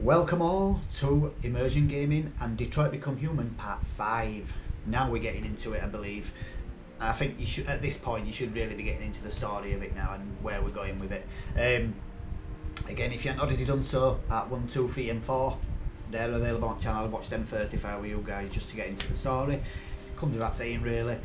Welcome all to Immersion Gaming and Detroit Become Human Part 5. Now we're getting into it, I believe. I think you should, at this point, you should really be getting into the story of it now and where we're going with it. Again, if you haven't already done so, Part 1, 2, 3 and 4, they're available on the channel. I'll watch them first if I were you guys, just to get into the story. Comes without saying, really.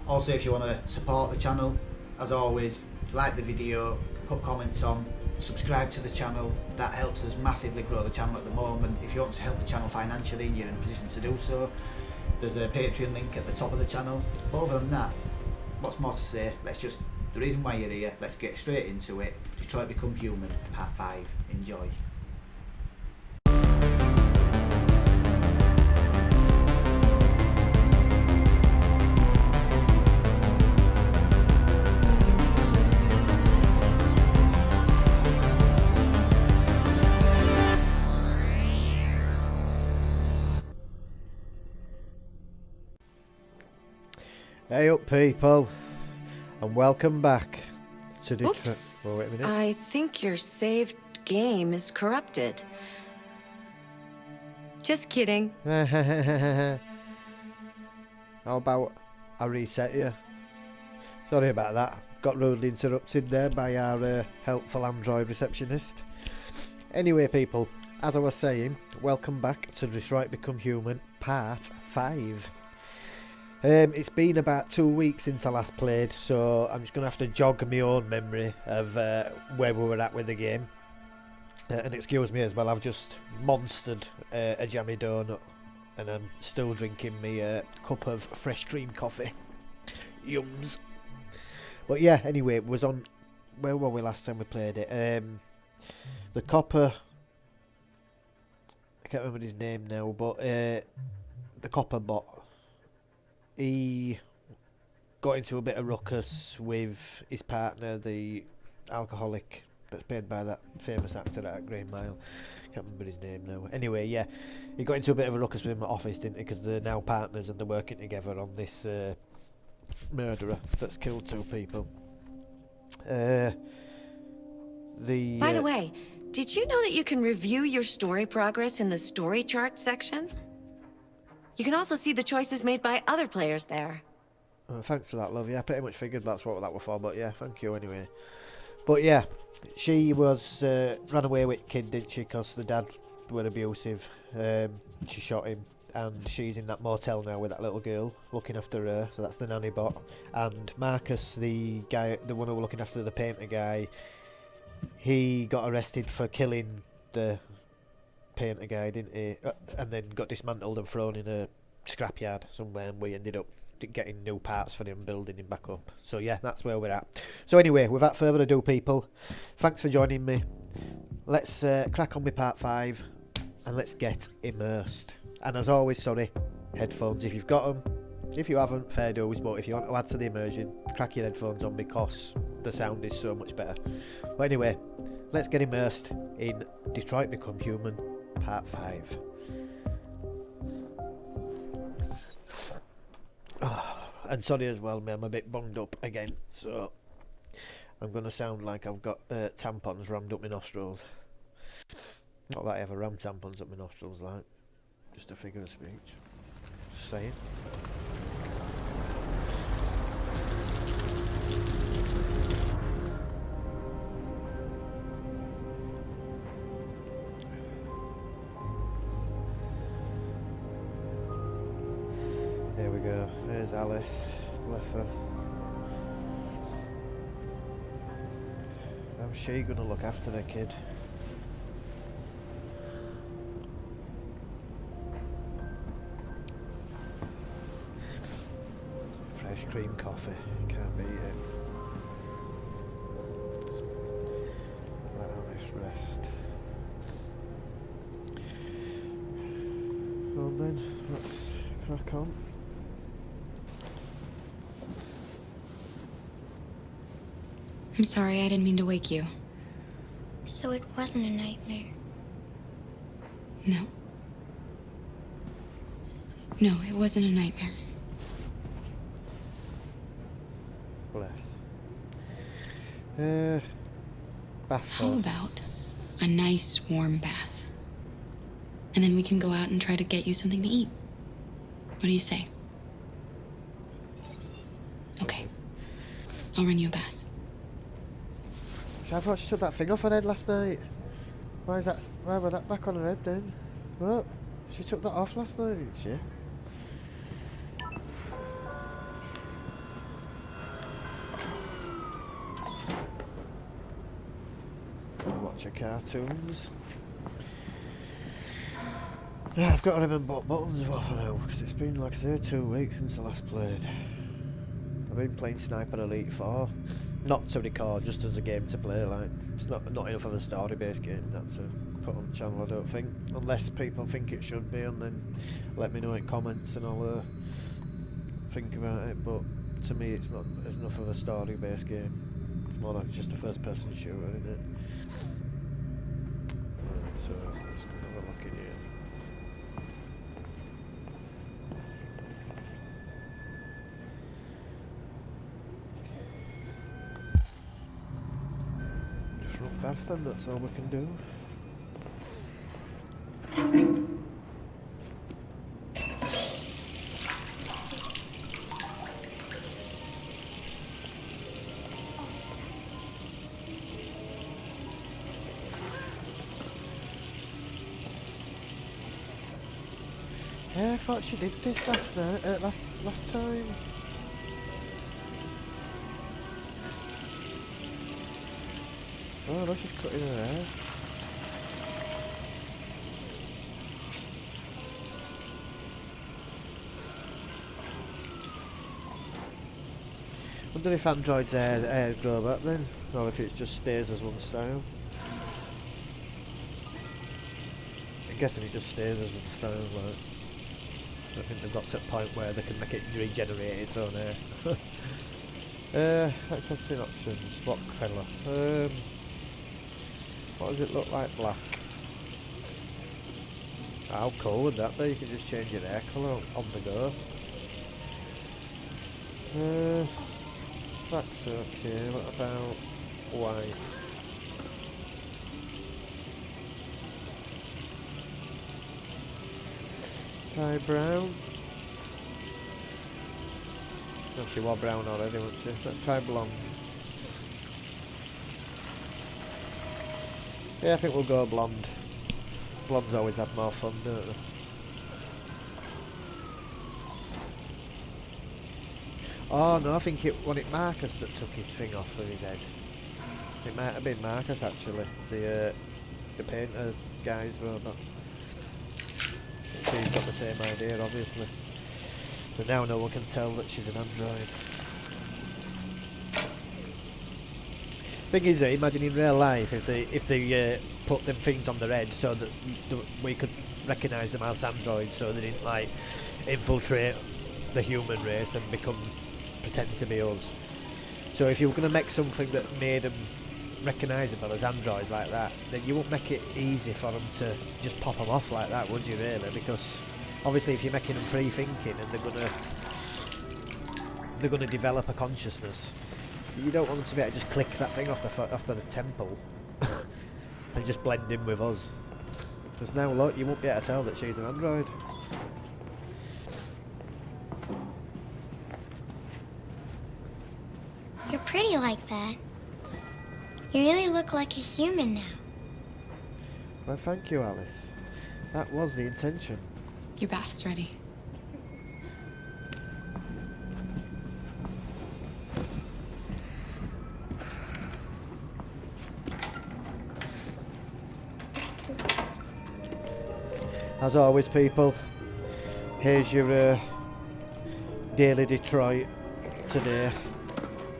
Also, if you want to support the channel, as always, like the video, put comments on, subscribe to the channel. That helps us massively grow the channel at the moment. If you want to help the channel financially and you're in a position to do so, there's a Patreon link at the top of the channel. But other than that, what's more to say? The reason why you're here, let's get straight into it. Detroit Become Human, Part 5. Enjoy. Hey up people, and welcome back to Detroit. Oops, Oh, wait a minute. I think your saved game is corrupted. Just kidding. How about I reset you? Sorry about that. Got rudely interrupted there by our helpful Android receptionist. Anyway people, as I was saying, welcome back to Detroit Become Human Part 5. It's been about 2 weeks since I last played, so I'm just going to have to jog my own memory of where we were at with the game. And excuse me as well, I've just monstered a jammy donut and I'm still drinking my cup of fresh cream coffee. Yums. But yeah, anyway, it was on... Where were we last time we played it? The copper... I can't remember his name now, but the copper bot. He got into a bit of ruckus with his partner, the alcoholic that's played by that famous actor at Green Mile. Can't remember his name now. Anyway, yeah, he got into a bit of a ruckus with him at office, didn't he? Because they're now partners and they're working together on this murderer that's killed 2 people. By the way, did you know that you can review your story progress in the story chart section? You can also see the choices made by other players there. Thanks for that, love. Yeah, I pretty much figured that's what that was for, but yeah, thank you anyway. But yeah, she was ran away with kid, didn't she? Because the dad were abusive. She shot him, and she's in that motel now with that little girl looking after her. So that's the nanny bot. And Marcus, the guy, the one who was looking after the painter guy, he got arrested for killing the painter guy, didn't he? And then got dismantled and thrown in a scrapyard somewhere, and we ended up getting new parts for him, building him back up. So yeah, that's where we're at. So anyway, without further ado people, thanks for joining me. Let's crack on with part 5 and let's get immersed. And as always, sorry, headphones if you've got them. If you haven't, fair dues, but if you want to add to the immersion, crack your headphones on because the sound is so much better. But anyway, let's get immersed in Detroit Become Human Part 5. And sorry as well, man, I'm a bit bunged up again, so I'm going to sound like I've got tampons rammed up my nostrils. Not that I ever ram tampons up my nostrils, like, just a figure of speech. Just saying. There we go, there's Alice, bless her. How's she gonna look after her kid? Fresh cream coffee, can't beat it. Let Alice rest. Well then, let's crack on. I'm sorry, I didn't mean to wake you. So it wasn't a nightmare. No. No, it wasn't a nightmare. Bless. Bath How first. about a nice warm bath? And then we can go out and try to get you something to eat. What do you say? Okay. I'll run you a bath. I thought she took that thing off her head last night. Why was that back on her head then? What? She took that off last night, didn't she? Watch her cartoons. Yeah, I've got to remember what buttons are off now, because it's been, like I say, 2 weeks since I last played. I've been playing Sniper Elite 4. Not to record, just as a game to play, like. It's not enough of a story-based game, that's to put on the channel, I don't think. Unless people think it should be, and then let me know in comments and I'll think about it, but to me it's not enough of a story-based game. It's more like just a first-person shooter, isn't it? Right, so, let's go have a look in here. Just run past them, that's all we can do. Yeah, I thought she did this last night, last time. Oh no, she's cutting her hair. Wonder if androids' hair grow back then, or if it just stays as one style. I'm guessing it just stays as one style, like. I think they've got to a point where they can make it regenerate its own hair. Let's testing options. What colour? What does it look like? Black. How cool would that be? You can just change your hair colour on the go. Black's okay. What about white? Try brown. No, she wore brown already, wasn't she? Let's try blonde. Yeah, I think we'll go blonde. Blondes always have more fun, don't they? Oh no, I think it was Marcus that took his thing off of his head. It might have been Marcus actually, the painter guy's robot. So he's got the same idea, obviously. So now no one can tell that she's an android. Thing is, imagine in real life if they put them things on their head so that we could recognise them as androids, so they didn't like infiltrate the human race and pretend to be us. So if you were going to make something that made them recognisable as androids like that, then you wouldn't make it easy for them to just pop them off like that, would you really? Because obviously if you're making them free-thinking and they're gonna develop a consciousness, you don't want them to be able to just click that thing off the temple and just blend in with us. Because now look, you won't be able to tell that she's an android. You're pretty like that. You really look like a human now. Well, thank you, Alice. That was the intention. Your bath's ready. As always, people, here's your Daily Detroit today.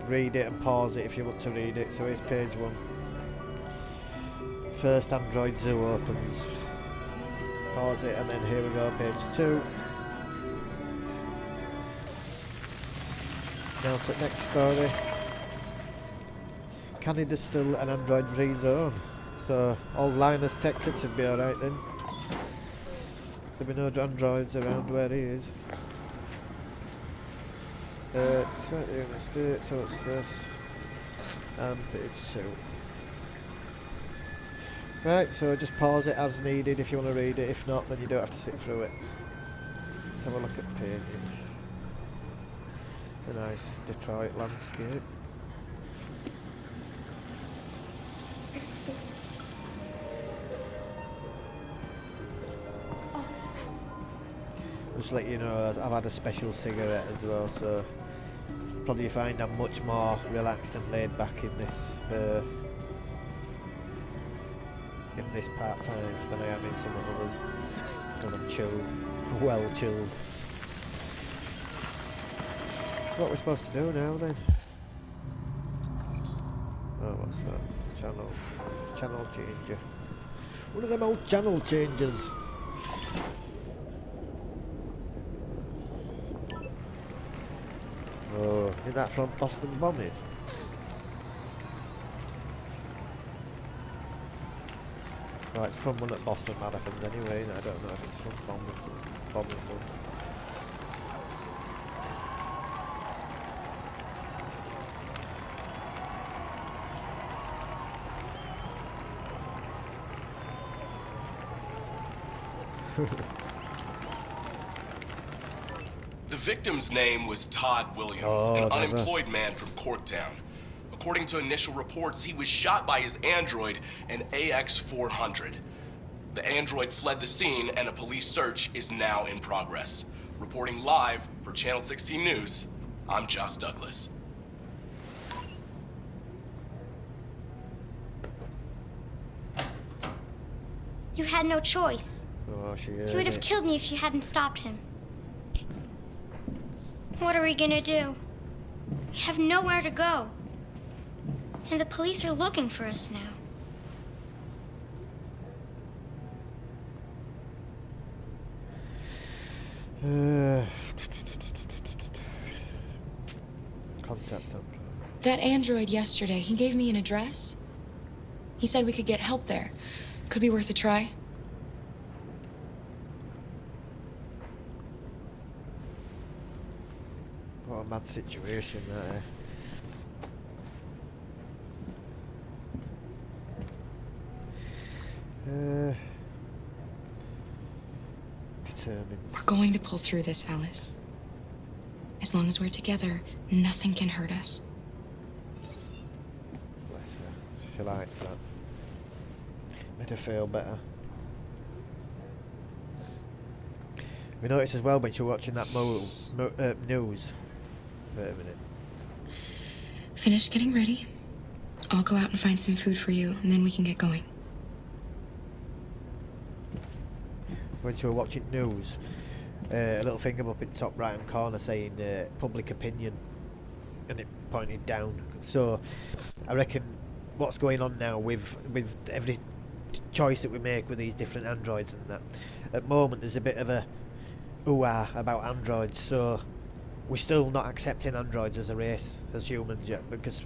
Read it and pause it if you want to read it. So here's page 1. First Android Zoo opens. Pause it, and then here we go, page 2. Now to the next story. Canada's still an android-free zone, so all Linus Texas should be alright then. There'll be no androids around where he is. Slightly in the state, so it's this and page 2. Right, so just pause it as needed if you want to read it. If not, then you don't have to sit through it. Let's have a look at painting. A nice Detroit landscape. Just let you know, I've had a special cigarette as well, so probably find I'm much more relaxed and laid back in this part 5 than I am in some of the others. Because I'm chilled, well chilled. What we're supposed to do now then? Oh, what's that? Channel changer. One of them old channel changers. Oh, is that from Boston bombing? Oh, it's from one at Boston Marathons anyway. I don't know if it's from bombing. The victim's name was Todd Williams, an unemployed man from Corktown. According to initial reports, he was shot by his android, an AX-400. The android fled the scene, and a police search is now in progress. Reporting live for Channel 16 News, I'm Josh Douglas. You had no choice. Oh, she He would have killed me if you hadn't stopped him. What are we gonna do? We have nowhere to go. And the police are looking for us now. Contact them. That android yesterday, he gave me an address. He said we could get help there. Could be worth a try. What a mad situation there. Determined. We're going to pull through this, Alice. As long as we're together, nothing can hurt us. Bless her. She likes that. Made her feel better. We noticed as well when she was watching that news. Wait a minute. Finish getting ready. I'll go out and find some food for you, and then we can get going. When she was watching news, a little finger up in the top right hand corner saying public opinion, and it pointed down. So I reckon what's going on now with every choice that we make with these different androids and that, at the moment there's a bit of a ooh-ah about androids, so we're still not accepting androids as a race, as humans yet, because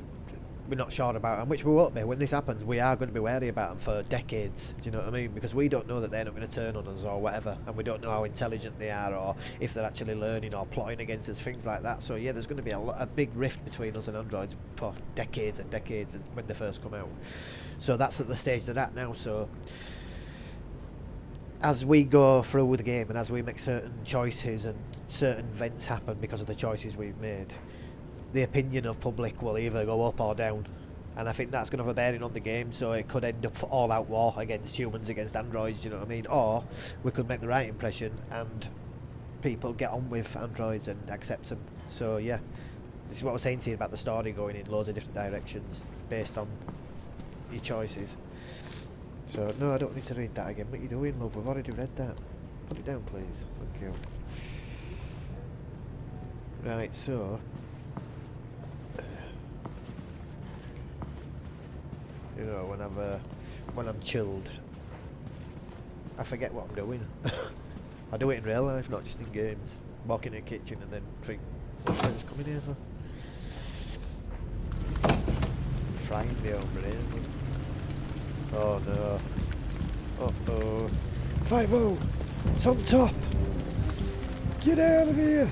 we're not sure about them, which we won't be. When this happens, we are going to be wary about them for decades, do you know what I mean? Because we don't know that they're not going to turn on us or whatever, and we don't know how intelligent they are or if they're actually learning or plotting against us, things like that. So yeah, there's going to be a big rift between us and androids for decades and decades and when they first come out. So that's at the stage they're at now. So as we go through the game and as we make certain choices and certain events happen because of the choices we've made, the opinion of public will either go up or down, and I think that's going to have a bearing on the game. So it could end up all-out war against humans against androids, you know what I mean? Or we could make the right impression and people get on with androids and accept them. So yeah, this is what I was saying to you about the story going in loads of different directions based on your choices. So no, I don't need to read that again. What are you doing, love? We've already read that. Put it down, please. Thank you. Right, so you know, when I'm chilled, I forget what I'm doing. I do it in real life, not just in games. Walk in the kitchen and then think, what's just coming here for? Frying me over here. Oh no. Uh-oh. 5-0! It's on top! Get out of here!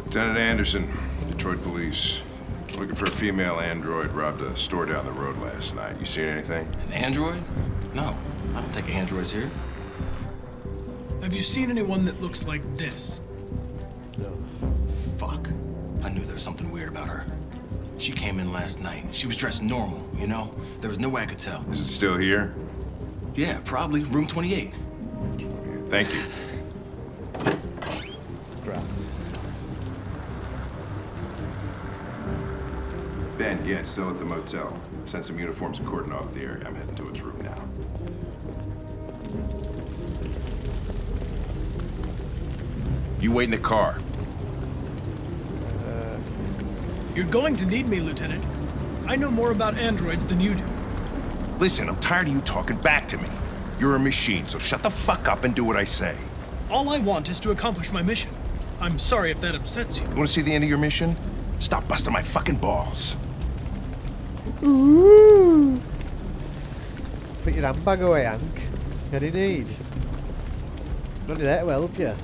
Lieutenant Anderson, Detroit Police. Looking for a female android robbed a store down the road last night. You seen anything? An android? No, I don't take androids here. Have you seen anyone that looks like this? No. Fuck. I knew there was something weird about her. She came in last night. She was dressed normal, you know? There was no way I could tell. Is it still here? Yeah, probably. Room 28. Thank you. Grass. Ben, yeah, it's still at the motel. Sent some uniforms and cordon off the area. I'm heading to its room now. You wait in the car. You're going to need me, Lieutenant. I know more about androids than you do. Listen, I'm tired of you talking back to me. You're a machine, so shut the fuck up and do what I say. All I want is to accomplish my mission. I'm sorry if that upsets you. You want to see the end of your mission? Stop busting my fucking balls. Ooh. Put your handbag away, Hank. Any need? Only there to help you.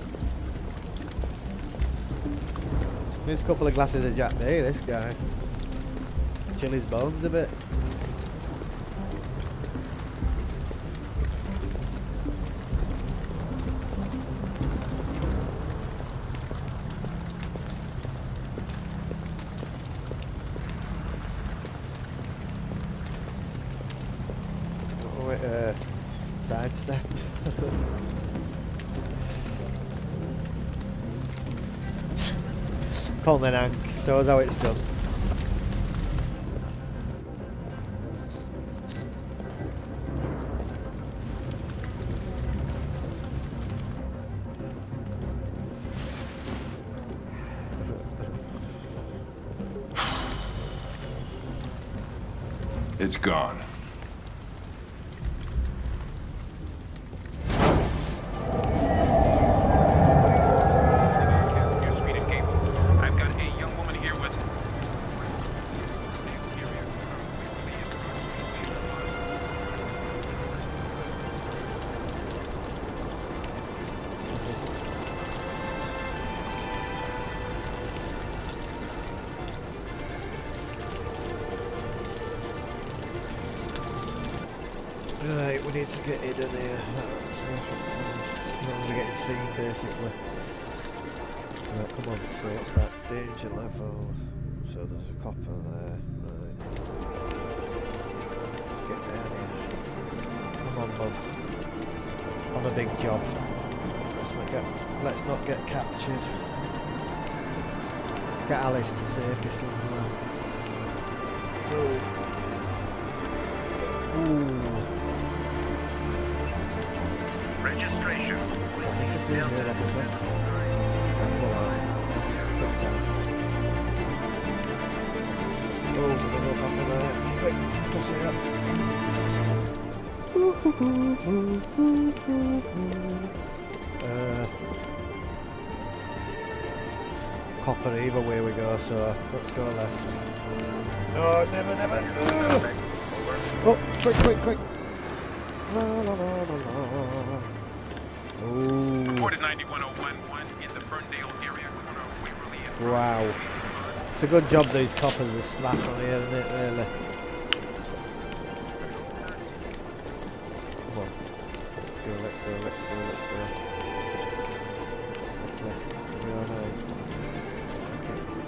Here's a couple of glasses of Jack Day, this guy. Chill his bones a bit. Oh, wait, sidestep. Come on, Hank. Show us how it's done. It's gone. Right, we need to get hidden here. Not really getting seen, basically. Right, come on. So what's that? Danger level. So there's a copper there. Right. Let's get down here. Come on, bud. On a big job. Let's not get captured. Let's get Alice to safety somewhere. Oh. Ooh. Registration. Copper either way we go, so let's go left. No, never. Oh, quick. La, la, la, la, la. Ooh. Reported 91011 in the Ferndale area, corner of Waverly and Wow. It's a good job these coppers are slash on here, isn't it, really? Come on. Let's go. Okay. We are now.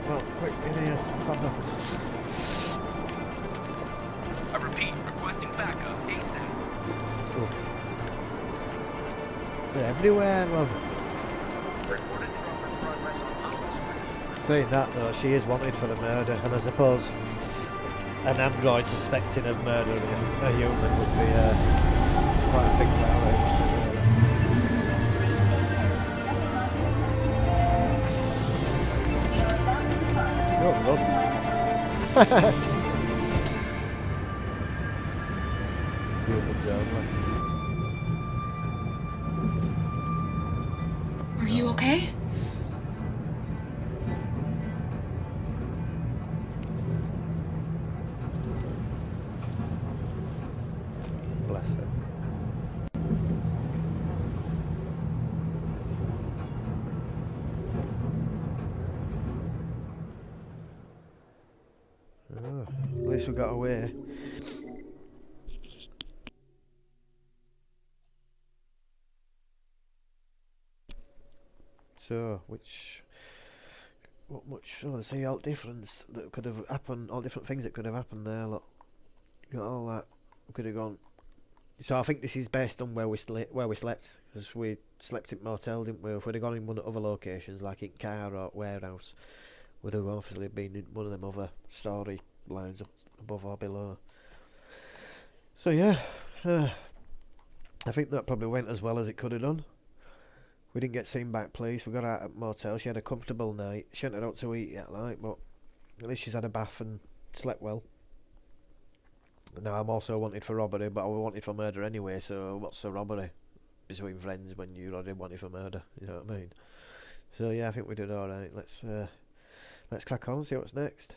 Oh, quick, in here. Copper. I repeat, requesting backup ASAP. Oh. They're everywhere, man. Reported trauma in progress on Alpha Street. Saying that though, she is wanted for the murder, and I suppose an android suspecting of murdering a human would be quite a thing to have. Please take code stepping onto the platform. You're about to depart. Oh, love. Humans only. Are you okay? Bless her. least we got away. So, what much? Oh, see all difference that could have happened, all different things that could have happened there. Look, got all that could have gone. So I think this is based on where we slept, because we slept in motel, didn't we? If we'd have gone in one of other locations, like in car or warehouse, would have obviously been in one of them other story lines up above or below. So yeah, I think that probably went as well as it could have done. We didn't get seen back, police. We got out at motel. She had a comfortable night. She hadn't had out to eat yet, like, but at least she's had a bath and slept well. Now I'm also wanted for robbery, but I was wanted for murder anyway. So what's the robbery between friends when you're already wanted for murder? You know what I mean? So yeah, I think we did all right. Let's crack on and see what's next.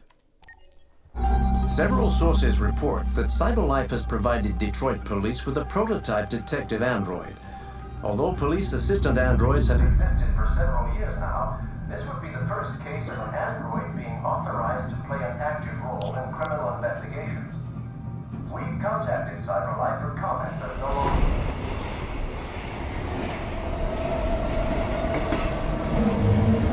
Several sources report that CyberLife has provided Detroit police with a prototype detective android. Although police assistant androids have existed for several years now, this would be the first case of an android being authorized to play an active role in criminal investigations. We contacted CyberLife for comment, but no longer.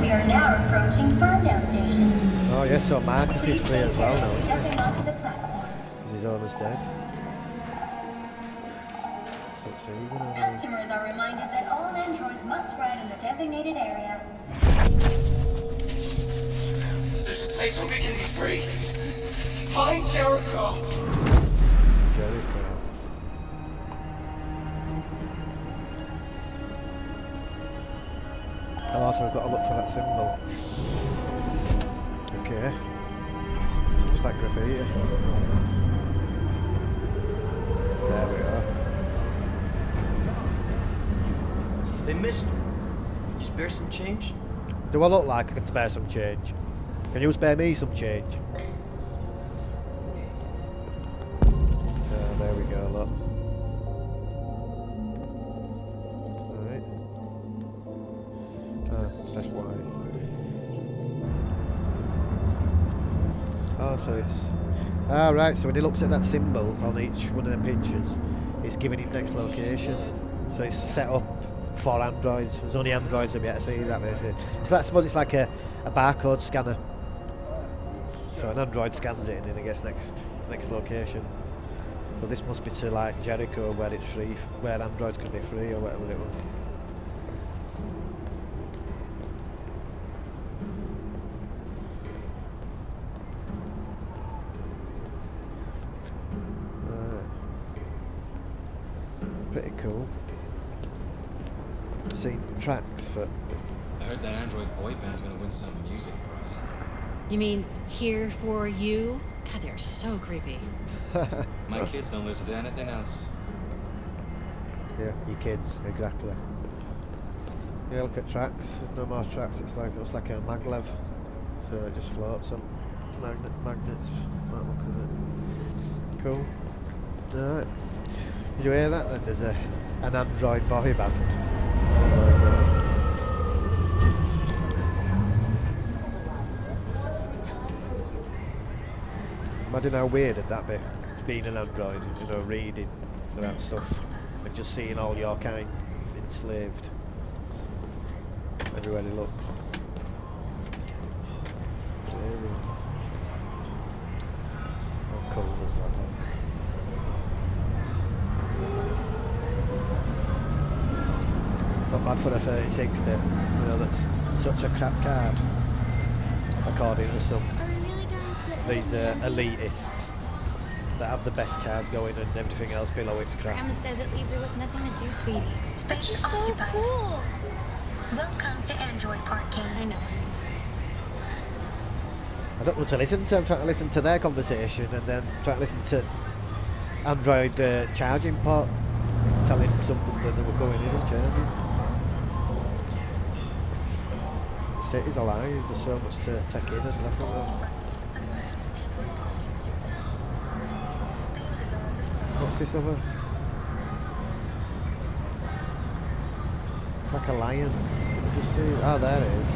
We are now approaching Ferndale Station. Oh yes, so Marcus is free as well now, isn't he? Stepping onto the platform. Because his owner's dead. Customers are reminded that all androids must ride in the designated area. There's a place where we can be free. Find Jericho. Jericho. Oh, so I've got to look for that symbol. Okay. What's that graffiti? There we are. Hey, mister. Can you spare some change? Do I look like I can spare some change? Can you spare me some change? There we go, look. Alright. That's why. Oh, so it's... Ah, right, so when he looks at that symbol on each one of the pictures, it's giving him next location. So it's set up for androids. There's only androids that be able to see that, basically. So I suppose it's like a barcode scanner. So an android scans it and then it gets next location. So this must be to like Jericho, where it's free, where androids can be free or whatever it was. Pretty cool. Seen tracks for... I heard that android boy band's gonna win some music prize. You mean Here For You? God, they're so creepy. My kids don't listen to anything else. Yeah, your kids, exactly. Yeah, look at tracks. There's no more tracks. It looks like a maglev, so it just floats on magnets. Might look at it. Cool. Alright. Did you hear that? Then there's an android boy band. Imagine how weird would that be, being an android, you know, reading that stuff and just seeing all your kind enslaved everywhere they look. It's crazy. How cold is that then? Not bad for a 3060, you know, that's such a crap card, according to some. These elitists that have the best cards going and everything else below it's crap. Grandma says it leaves her with nothing to do, sweetie. Space Which is so occupied. cool. Welcome to Android Parking. I know. I don't want to listen to. I'm trying to listen to their conversation and then trying to listen to Android charging port telling someone that they were going in and charging. The city's alive. There's so much to take in and nothing. What's this other? It's like a lion. Did you see? Oh, there it is.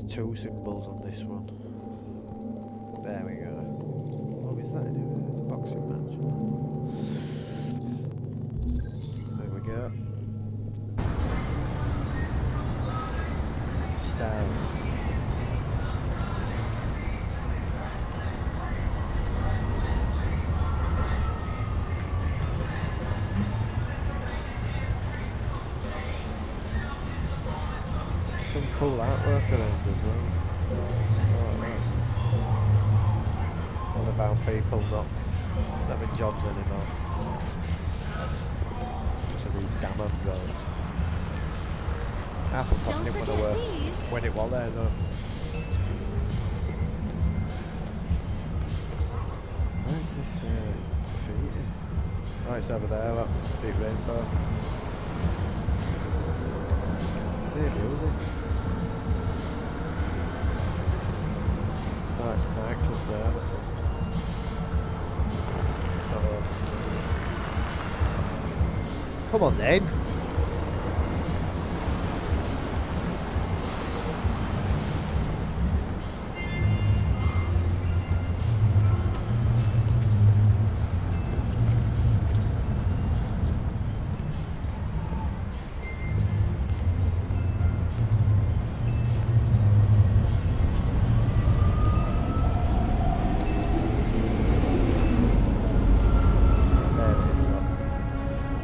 2 symbols on this one. There we go. What is that? It's a boxing match. There we go. Stars. Some cool artwork around as well. Oh, right. What about people not having jobs anymore? So these damn androids. Half of them didn't want to work when it was there though. Where's this graffiti? Oh, it's over there, that big rainbow. They're building. Oh, it's marked up there. Let's have a look. Come on then.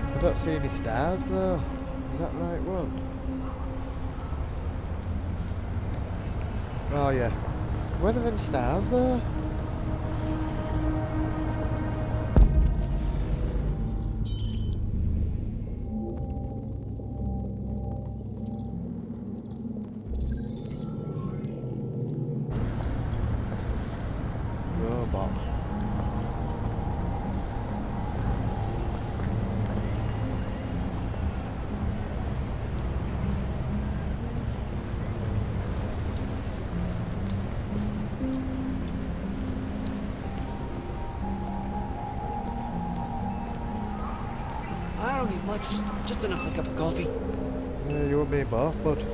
I don't see any stars though. Is that the right one? Oh yeah. Where are them stars though? Robot. I don't need much, just enough for a cup of coffee. Yeah, you and me both, bud.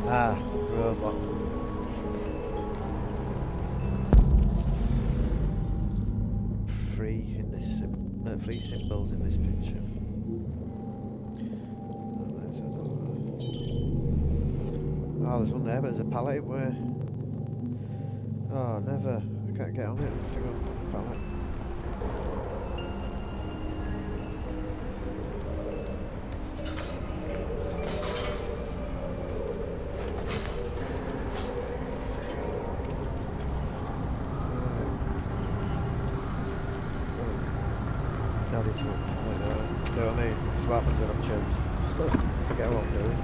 Ah, robot. Three symbols in this picture. Oh, there's one there, but there's a pallet where. Oh, never. I can't get on it. I have to go on the pallet. No need to go on the pallet, though. You know what I mean? It's what happens when I'm choked. Forget what I'm doing.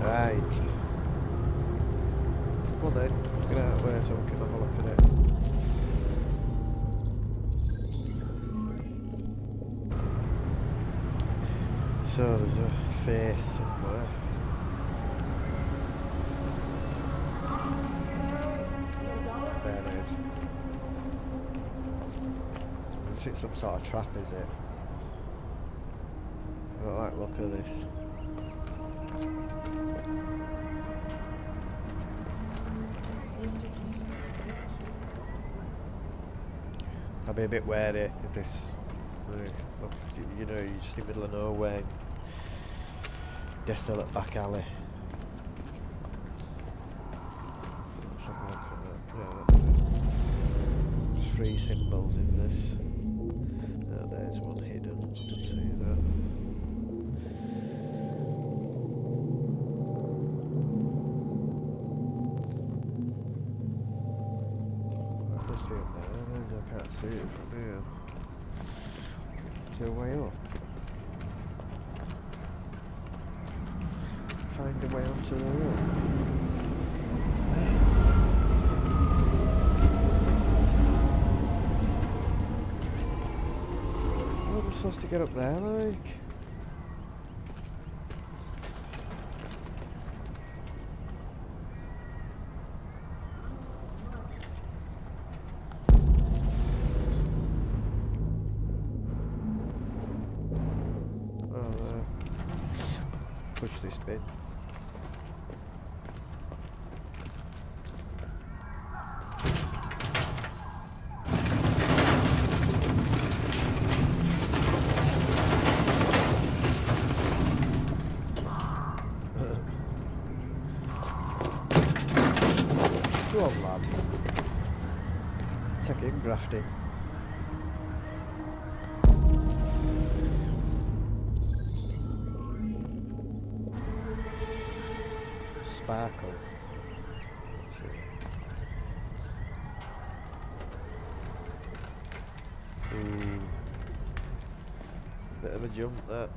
Right. Well then, let's get out of the way so we can have a look at it. So there's a face somewhere. There it is. It's some sort of trap, is it? I don't like the look of this. I'll be a bit wary of this. You know, you're just in the middle of nowhere, desolate back alley. Let's have a look at that. Yeah, that's it. There's 3 symbols in this. Oh, there's one hidden. I can see that. I can see it there. I can't see it from here. Is there a way up? Find a way onto the roof. How am I supposed to get up there, like? Oh, there. push this bin. Go on, lad. Take it, grafting. Sparkle. Let's see. Bit of a jump there.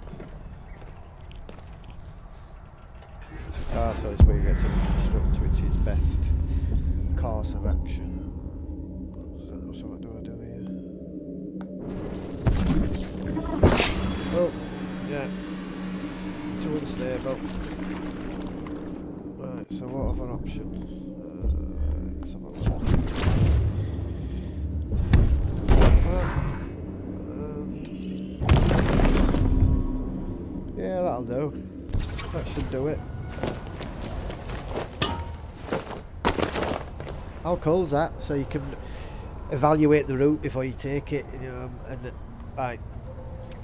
So it's where you get to construct which is best course of action. So what do I do here? Oh, yeah. Too unstable. Right, so what other options? Let's have a look. Yeah, that'll do. That should do it. How cool's that? So you can evaluate the route before you take it, you know, and like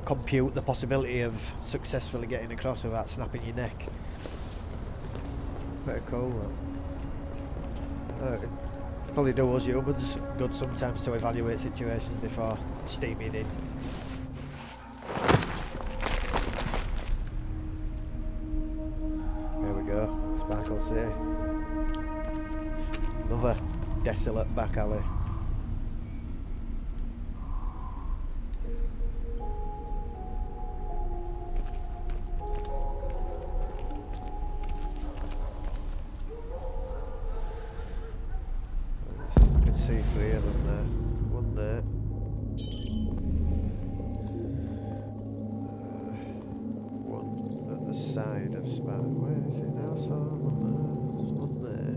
compute the possibility of successfully getting across without snapping your neck. Pretty cool. Probably do us humans good sometimes to evaluate situations before steaming in. There we go. Sparkle City. Another desolate back alley. I can see 3 of them there. One there. One at the side of Spark. Where is it now? So one there.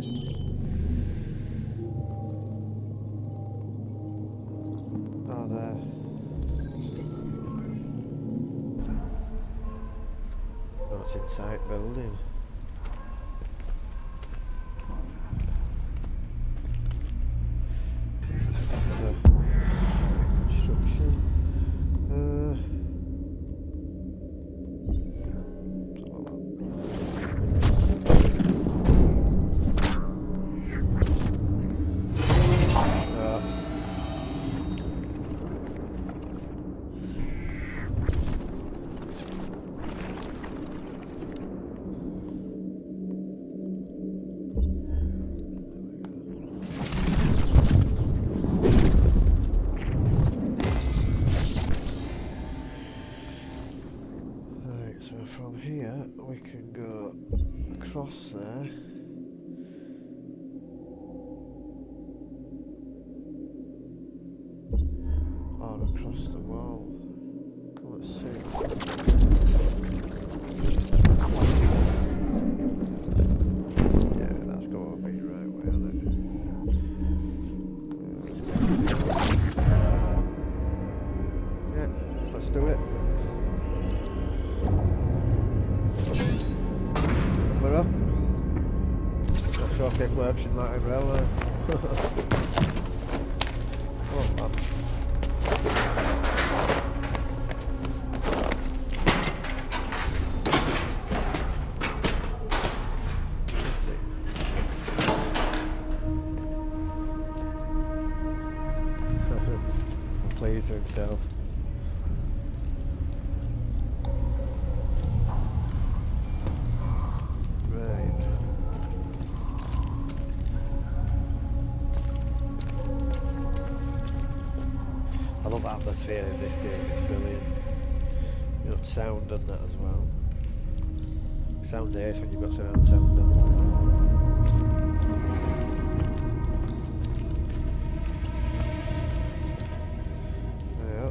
Oh, there. Oh, it's inside building. Construction. So from here we can go across there. Or across the wall. Let's see. Yeah, that's got to be right way on it. Yeah, let's do it. We're up. Not sure if it works in light umbrella. Oh, man. Pleased with himself. I love the atmosphere in this game, it's brilliant. You know, sound and that as well. Sounds ace when you've got surround sound on. Yeah,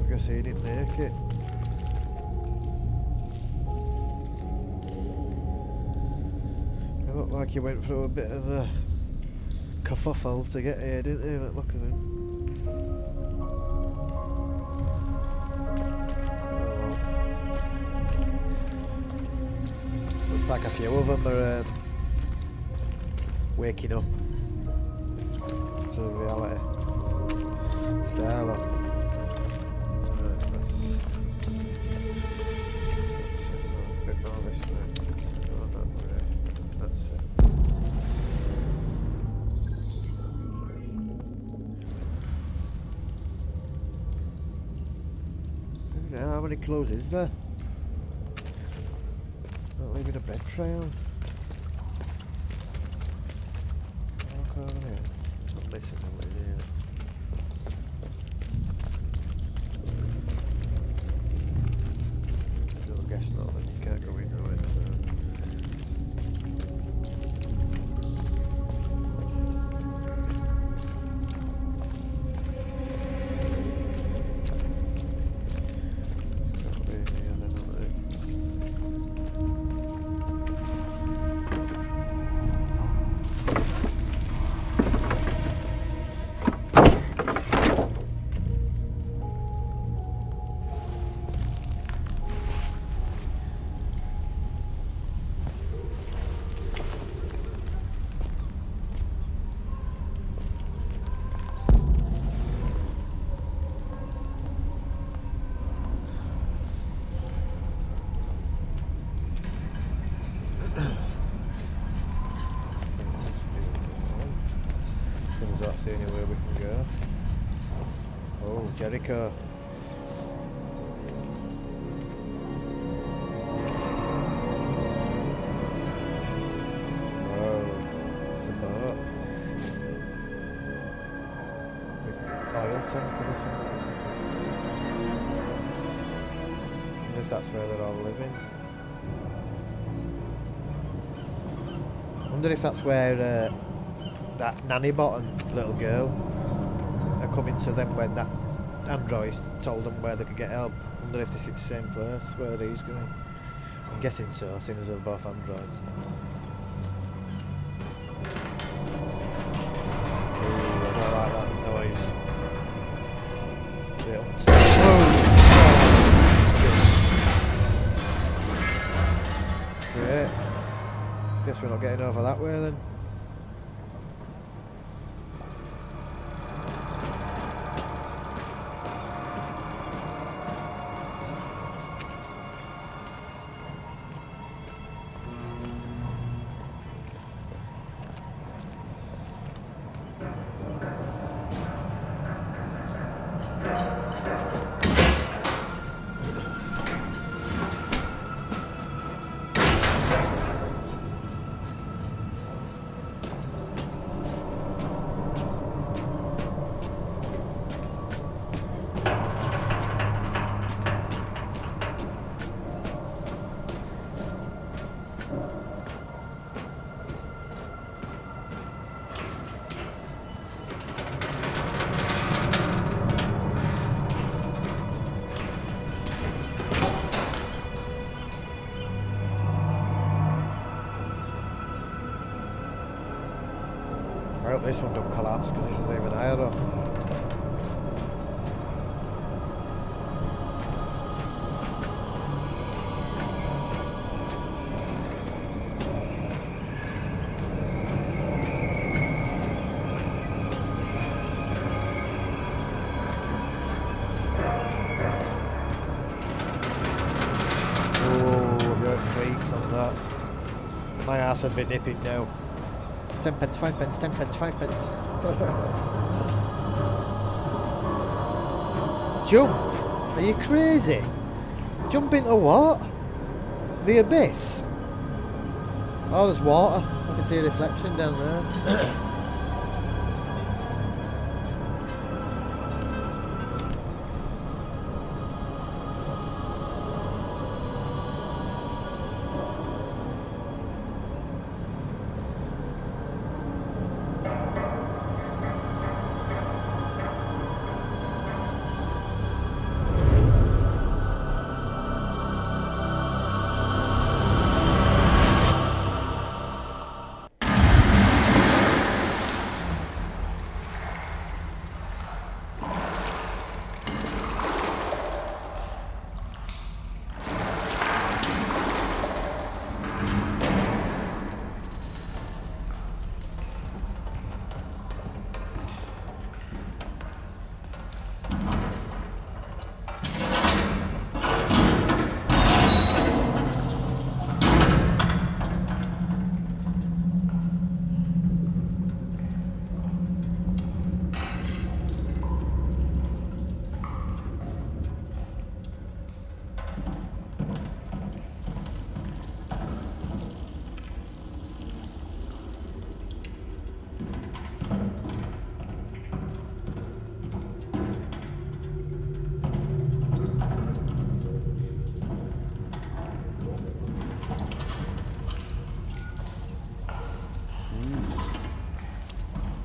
I guess he didn't make it. It looked like he went through a bit of a kerfuffle to get here, didn't he? But look at him. It's like a few of them are waking up to reality. It's there, look. Right, let's a bit more this way. No, that way. That's it. How many clues is there? Not leaving a bed trail. Walk over here. Not missing a way there. No, I guess not, then you can't go in right, That's the only way we can go. Oh, Jericho. Oh, it's a boat. Oil tank or something. I wonder if that's where they're all living. I wonder if that's where that nanny bottom little girl are coming to them when that android told them where they could get help. I wonder if this is the same place where he's going. I'm guessing so, seeing as they're both androids. Ooh, I don't like that noise. Great. Guess we're not getting over that way then. I hope this one don't collapse because this is even higher up. Oh, I've got creaks on that. My ass would be nipping now. 10 pence, 5 pence, 10 pence, 5 pence. Jump? Are you crazy? Jump into what? The abyss? Oh, there's water. I can see a reflection down there.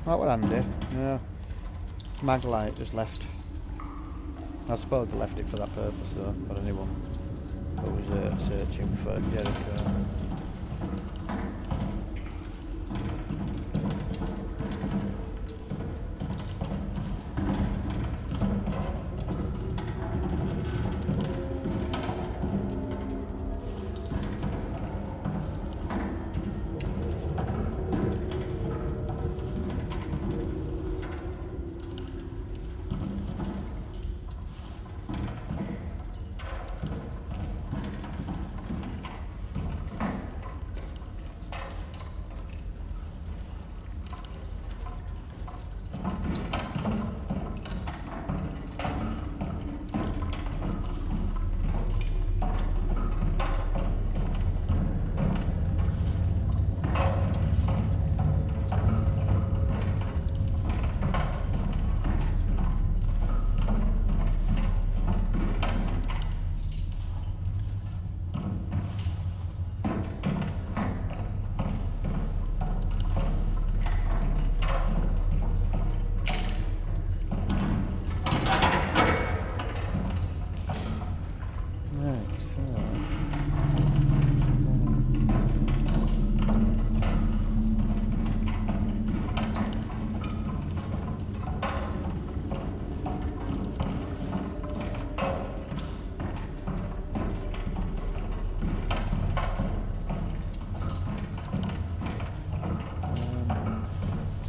That were handy. Yeah. Maglite just left. I suppose they left it for that purpose though, for anyone that was searching for Jericho.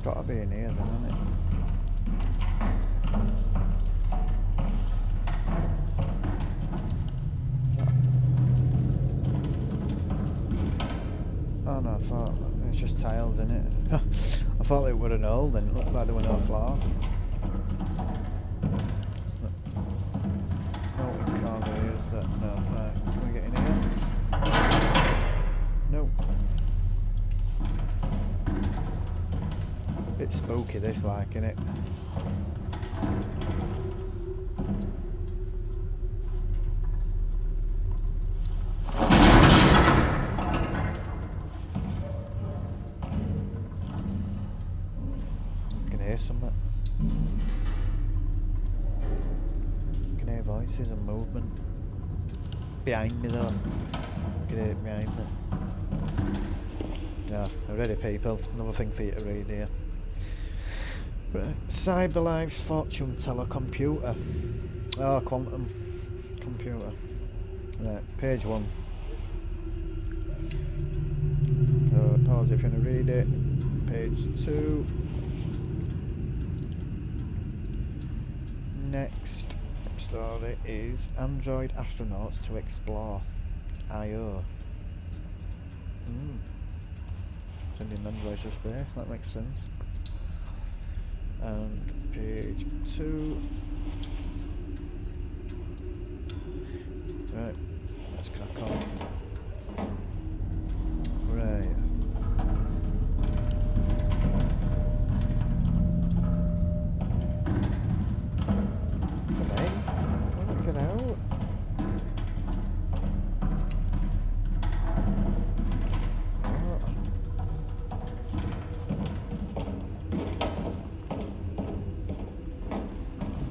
Got to be in here then, isn't it? Oh no, I thought it's just tiles in it. I thought it were an hole then, it looks like there were no floor. No, we can't use that. No, right. Can we get in here? No. Bit spooky this like, innit? I can hear something. I can hear voices and movement. Behind me though. I can hear it behind me. Yeah, already people. Another thing for you to read here. Right. Cyberlife's fortune teller computer. Oh, quantum computer. Right, page 1. So pause if you want to read it. Page 2. Next story is Android astronauts to explore IO. Sending androids to space, that makes sense. And page 2. Right, let's crack on. Right. Come on, get out.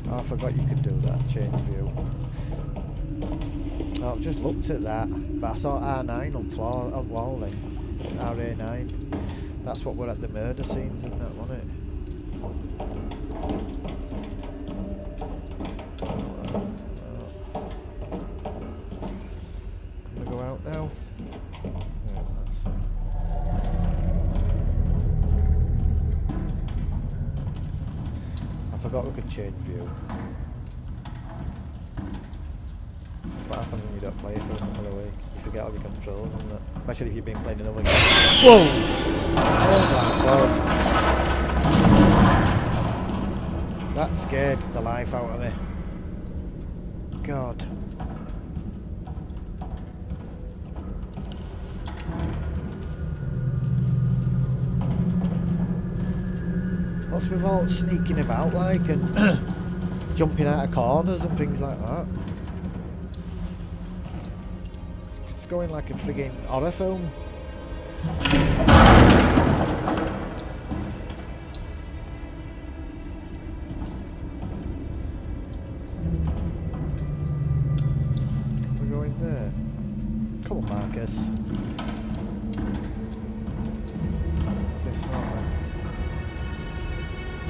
Oh, I forgot you could do that, change view. Oh, I've just looked at that, but I saw R9 on wall then. RA9. That's what we're at the murder scenes, isn't that, wasn't it? Can we go out now? Yeah, that's it. I forgot we could change view. What happens when you don't play it for a couple of weeks? You forget all your controls, isn't it? Especially if you've been playing another game. Whoa! Oh my god. That scared the life out of me. God. What's with all sneaking about like and jumping out of corners and things like that? It's going like a frigging horror film. guess. Guess not then.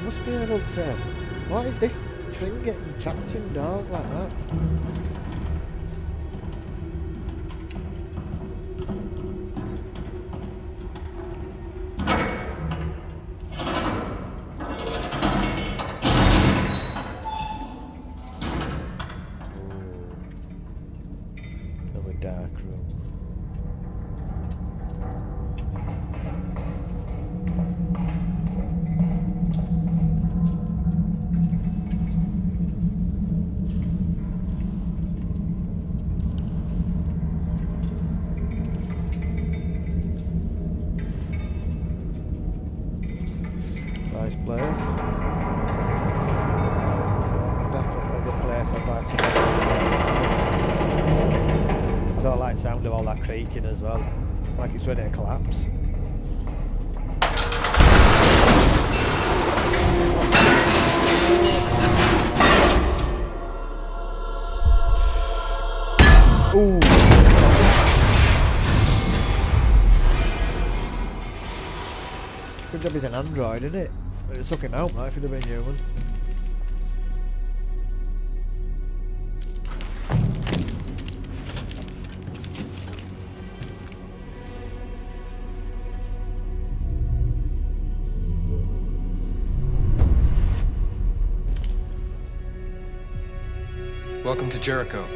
Must be able to... What is this thing getting trapped indoors like that? Another dark room. Nice place. Definitely the place I'd like to go. I don't like the sound of all that creaking as well. It's like it's ready to collapse. Ooh. Good job he's an android, isn't it? It took him out, that, if he'd have been human. Welcome to Jericho.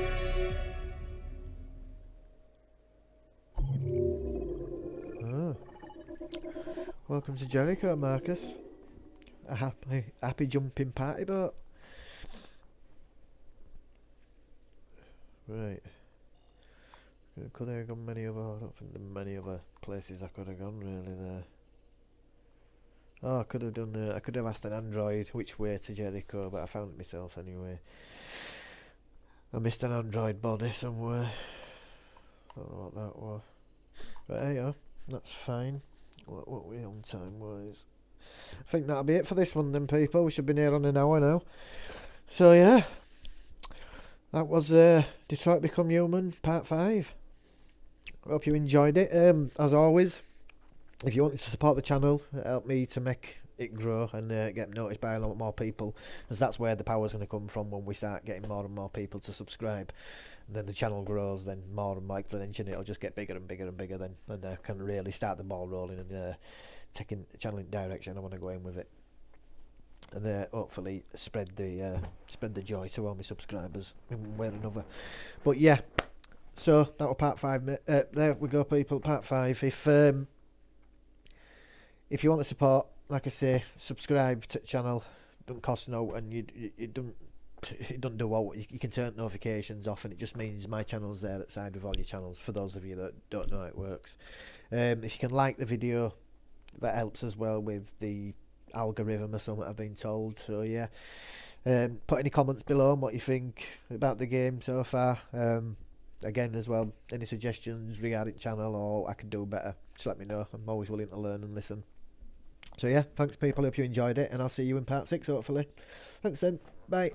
Oh. Welcome to Jericho, Marcus. A happy jumping party boat. Right. Could I have gone many other? I don't think there are many other places I could have gone really there. Oh, I could have done. I could have asked an android which way to Jericho, but I found it myself anyway. I missed an android body somewhere. Don't know what that was. But hey, yeah, that's fine. What we on time wise? I think that'll be it for this one then, people. We should be near on an hour now. So yeah, that was Detroit Become Human Part 5. Hope you enjoyed it. As always, if you wanted to support the channel, help me to make it grow and get noticed by a lot more people, as that's where the power's going to come from when we start getting more and more people to subscribe. And then the channel grows, then more and more exponentially it'll just get bigger and bigger and bigger. Then I can really start the ball rolling and taking the channel in direction I want to go in with it, and hopefully spread the joy to all my subscribers in one way or another. But yeah, so that was part 5. There we go, people. Part 5. If you want to support, like I say, subscribe to the channel. Don't cost no, and it don't do all. You can turn notifications off, and it just means my channel's there at the side with all your channels. For those of you that don't know how it works, if you can like the video, that helps as well with the algorithm or something, I've been told. So yeah, put any comments below on what you think about the game so far. Again as well, any suggestions regarding the channel or I can do better, just let me know. I'm always willing to learn and listen. So yeah, thanks people, hope you enjoyed it, and I'll see you in part 6 hopefully. Thanks then, bye.